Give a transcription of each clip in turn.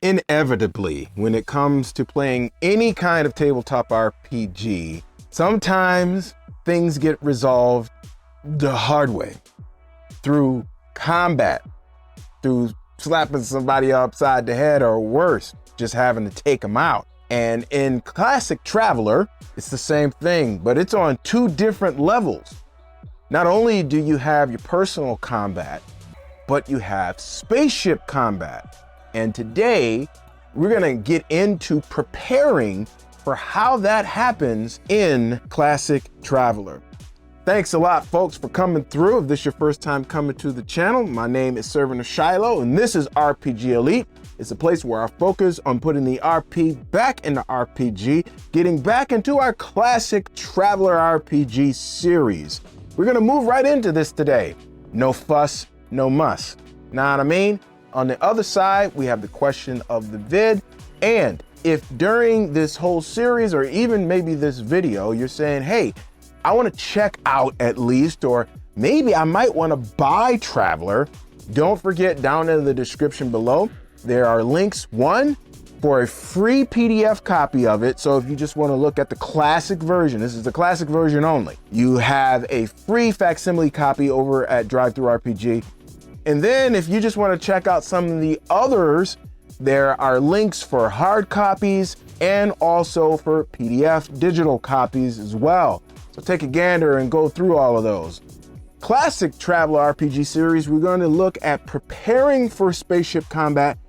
Inevitably, when it comes to playing any kind of tabletop RPG, sometimes things get resolved the hard way, through combat, through slapping somebody upside the head, or worse, just having to take them out. And in Classic Traveler, it's the same thing, but it's on two different levels. Not only do you have your personal combat, but you have spaceship combat. And today, we're gonna get into preparing for how that happens in Classic Traveler. Thanks a lot, folks, for coming through. If this is your first time coming to the channel, my name is Servant of Shiloh, and this is RPG Elite. It's a place where I focus on putting the RP back into RPG, getting back into our Classic Traveler RPG series. We're gonna move right into this today. No fuss, no muss. Know what I mean? On the other side, we have the question of the vid. And if during this whole series, or even maybe this video, you're saying, hey, I want to check out at least, or maybe I might want to buy Traveler, don't forget down in the description below, there are links. One, for a free PDF copy of it. So if you just want to look at the classic version, this is the classic version only. You have a free facsimile copy over at Drive-Thru RPG. And then if you just want to check out some of the others, there are links for hard copies and also for PDF digital copies as well. So take a gander and go through all of those. Classic Traveler RPG series, we're going to look at preparing for spaceship combat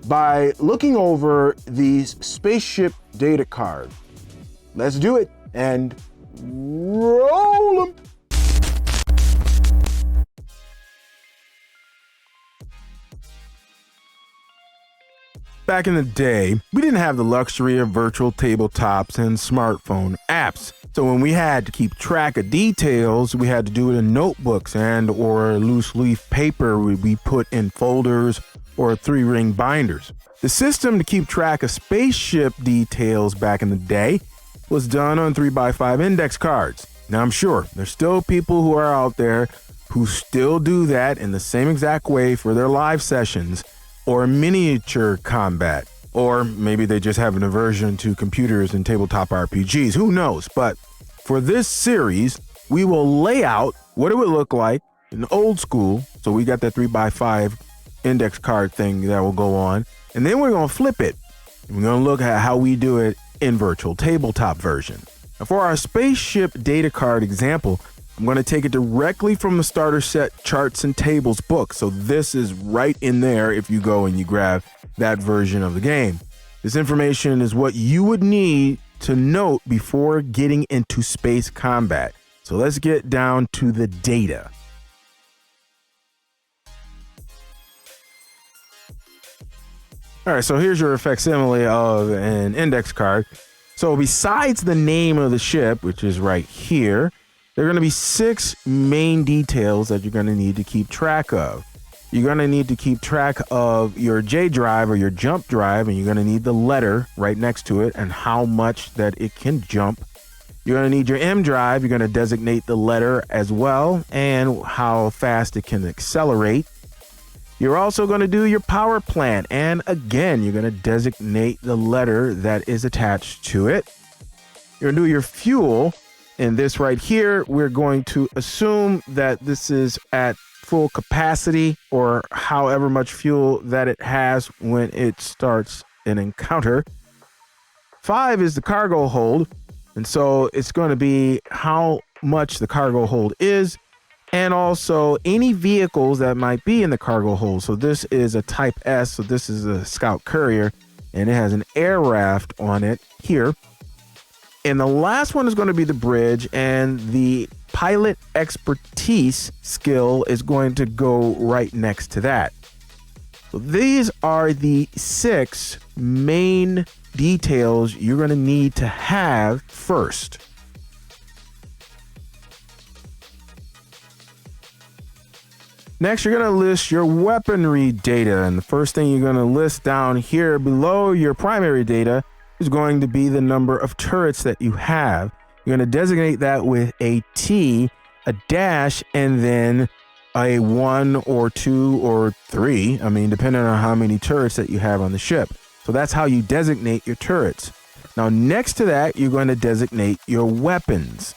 by looking over these spaceship data card. Let's do it and roll them. Back in the day, we didn't have the luxury of virtual tabletops and smartphone apps. So when we had to keep track of details, we had to do it in notebooks and or loose leaf paper we put in folders or 3-ring binders. The system to keep track of spaceship details back in the day was done on 3x5 index cards. Now I'm sure there's still people who are out there who still do that in the same exact way for their live sessions or miniature combat, or maybe they just have an aversion to computers and tabletop RPGs, who knows? But for this series, we will lay out what it would look like in old school. So we got that 3x5 index card thing that will go on, and then we're gonna flip it. We're gonna look at how we do it in virtual tabletop version. Now for our spaceship data card example, I'm going to take it directly from the starter set charts and tables book. So this is right in there if you go and you grab that version of the game. This information is what you would need to note before getting into space combat. So let's get down to the data. All right, so here's your facsimile of an index card. So besides the name of the ship, which is right here, there are going to be 6 main details that you're going to need to keep track of. You're going to need to keep track of your J drive or your jump drive, and you're going to need the letter right next to it and how much that it can jump. You're going to need your M drive. You're going to designate the letter as well and how fast it can accelerate. You're also going to do your power plant, and again, you're going to designate the letter that is attached to it. You're going to do your fuel. In this right here, we're going to assume that this is at full capacity or however much fuel that it has when it starts an encounter. 5 is the cargo hold. And so it's going to be how much the cargo hold is, and also any vehicles that might be in the cargo hold. So this is a type S. So this is a scout courier, and it has an air raft on it here. And the last one is going to be the bridge, and the pilot expertise skill is going to go right next to that. So these are the 6 main details you're going to need to have first. Next, you're going to list your weaponry data, and the first thing you're going to list down here below your primary data is going to be the number of turrets that you have. You're going to designate that with a T, a dash, and then a 1 or 2 or 3, I mean, depending on how many turrets that you have on the ship. So that's how you designate your turrets. Now, next to that, you're going to designate your weapons.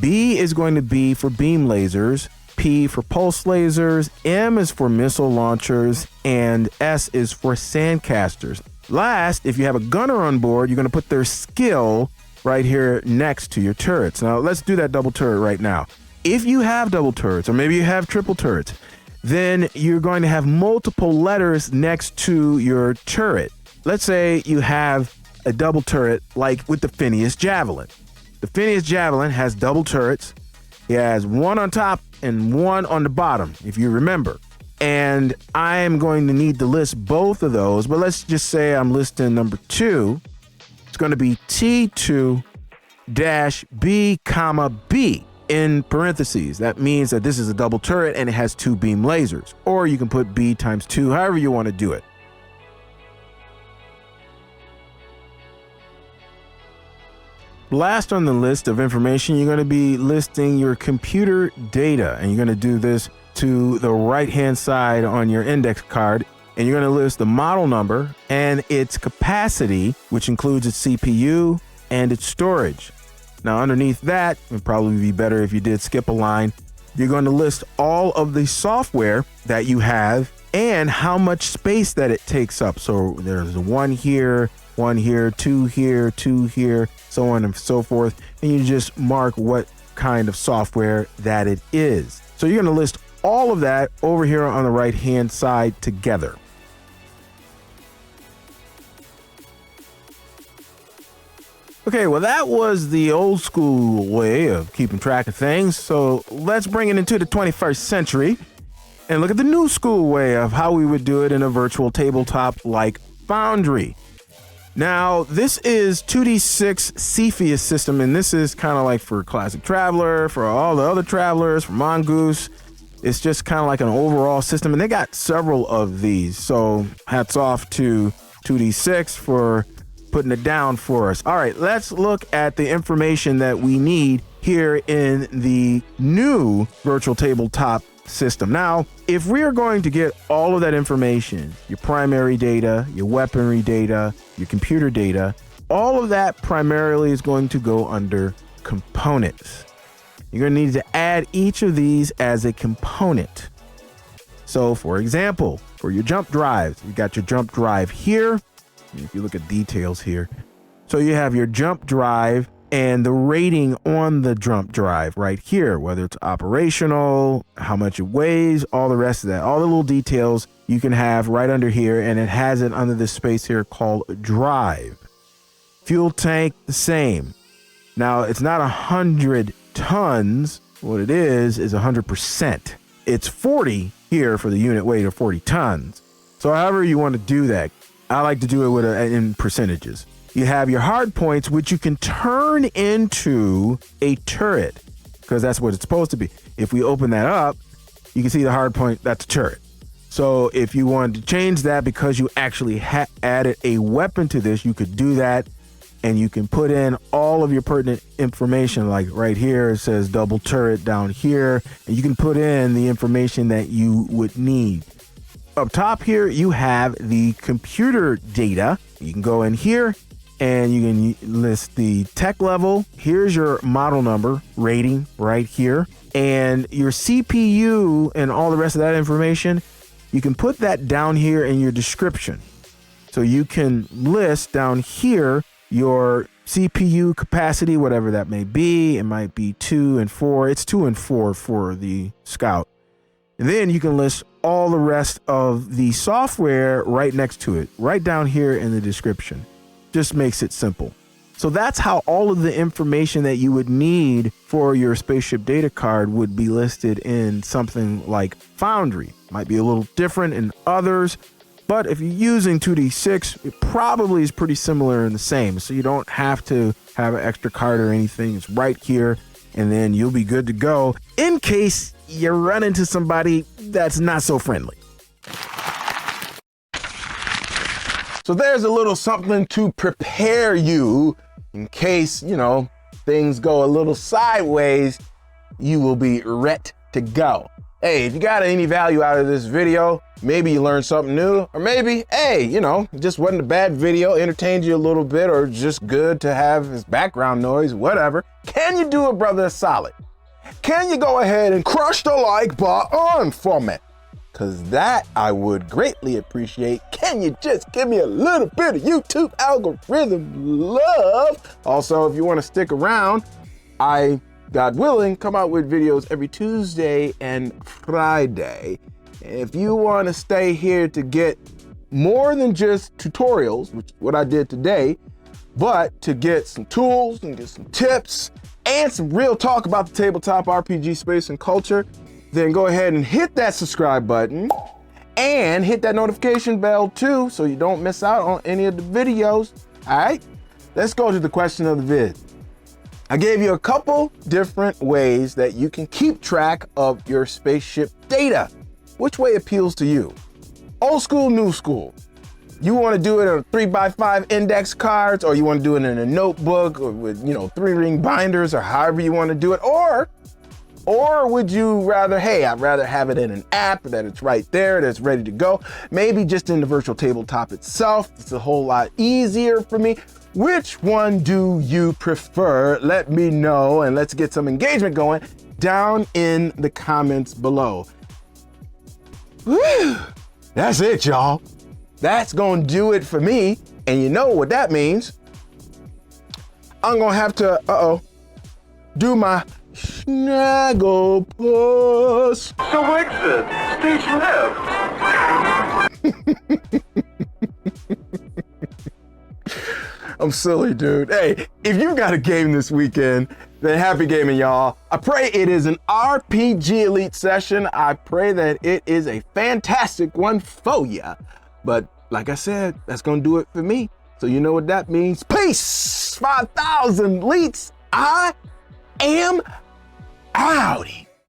B is going to be for beam lasers, P for pulse lasers, M is for missile launchers, and S is for sandcasters. Last, if you have a gunner on board, you're going to put their skill right here next to your turrets. Now, let's do that double turret right now. If you have double turrets, or maybe you have triple turrets, then you're going to have multiple letters next to your turret. Let's say you have a double turret like with the Phineas Javelin. The Phineas Javelin has double turrets. It has one on top and one on the bottom, if you remember. And I am going to need to list both of those, but let's just say I'm listing number 2. It's going to be T2-B, B in parentheses. That means that this is a double turret and it has 2 beam lasers. Or you can put B times 2, however you want to do it. Last on the list of information, you're going to be listing your computer data, and you're going to do this to the right-hand side on your index card, and you're going to list the model number and its capacity, which includes its CPU and its storage. Now, underneath that, it would probably be better if you did skip a line. You're going to list all of the software that you have and how much space that it takes up. So there's 1 here, 1 here, 2 here, 2 here, so on and so forth. And you just mark what kind of software that it is. So you're going to list all of that over here on the right hand side together. Okay, well, that was the old school way of keeping track of things. So let's bring it into the 21st century and look at the new school way of how we would do it in a virtual tabletop like Foundry. Now, this is 2D6 Cepheus system, and this is kind of like for Classic Traveler, for all the other travelers, for Mongoose. It's just kind of like an overall system, and they got several of these. So hats off to 2D6 for putting it down for us. All right, let's look at the information that we need here in the new virtual tabletop system. Now, if we are going to get all of that information, your primary data, your weaponry data, your computer data, all of that primarily is going to go under components. You're going to need to add each of these as a component. So, for example, for your jump drives, you got your jump drive here. If you look at details here, so you have your jump drive and the rating on the jump drive right here, whether it's operational, how much it weighs, all the rest of that, all the little details you can have right under here, and it has it under this space here called drive. Fuel tank, the same. Now, it's not 100 tons. What it is 100%. It's 40 here for the unit weight of 40 tons. So however you want to do that, I like to do it with in percentages. You have your hard points, which you can turn into a turret, because that's what it's supposed to be. If we open that up, you can see the hard point, that's a turret. So if you wanted to change that because you actually added a weapon to this, you could do that, and you can put in all of your pertinent information. Like right here, it says double turret down here, and you can put in the information that you would need. Up top here, you have the computer data. You can go in here and you can list the tech level. Here's your model number rating right here, and your CPU and all the rest of that information. You can put that down here in your description. So you can list down here your CPU capacity, whatever that may be. It might be 2 and 4. It's 2 and 4 for the Scout. And then you can list all the rest of the software right next to it, right down here in the description. Just makes it simple. So that's how all of the information that you would need for your Spaceship data card would be listed in something like Foundry. Might be a little different in others, but if you're using 2D6, it probably is pretty similar and the same. So you don't have to have an extra card or anything. It's right here, and then you'll be good to go in case you run into somebody that's not so friendly. So there's a little something to prepare you in case, things go a little sideways. You will be ready to go. Hey, if you got any value out of this video, maybe you learned something new, or maybe, hey, you know, just wasn't a bad video, entertained you a little bit, or just good to have as background noise, whatever. Can you do a brother a solid? Can you go ahead and crush the like button for me? Because that I would greatly appreciate. Can you just give me a little bit of YouTube algorithm love? Also, if you want to stick around, I, God willing, come out with videos every Tuesday and Friday. If you want to stay here to get more than just tutorials, which is what I did today, but to get some tools and get some tips and some real talk about the tabletop RPG space and culture, then go ahead and hit that subscribe button and hit that notification bell too, so you don't miss out on any of the videos. All right, let's go to the question of the vid. I gave you a couple different ways that you can keep track of your spaceship data. Which way appeals to you? Old school, new school. You want to do it on 3x5 index cards, or you want to do it in a notebook or with, you know, 3-ring binders, or however you want to do it, or would you rather, hey, I'd rather have it in an app that it's right there, that's ready to go. Maybe just in the virtual tabletop itself. It's a whole lot easier for me. Which one do you prefer? Let me know, and let's get some engagement going down in the comments below. Whew. That's it, y'all. That's gonna do it for me. And you know what that means. I'm gonna have to, do my snaggle puss. So exit, stage left. I'm silly, dude. Hey, if you got a game this weekend, then happy gaming, y'all. I pray it is an RPG Elite session. I pray that it is a fantastic one for ya. But like I said, that's gonna do it for me. So you know what that means. Peace, 5,000 elites. I am outie.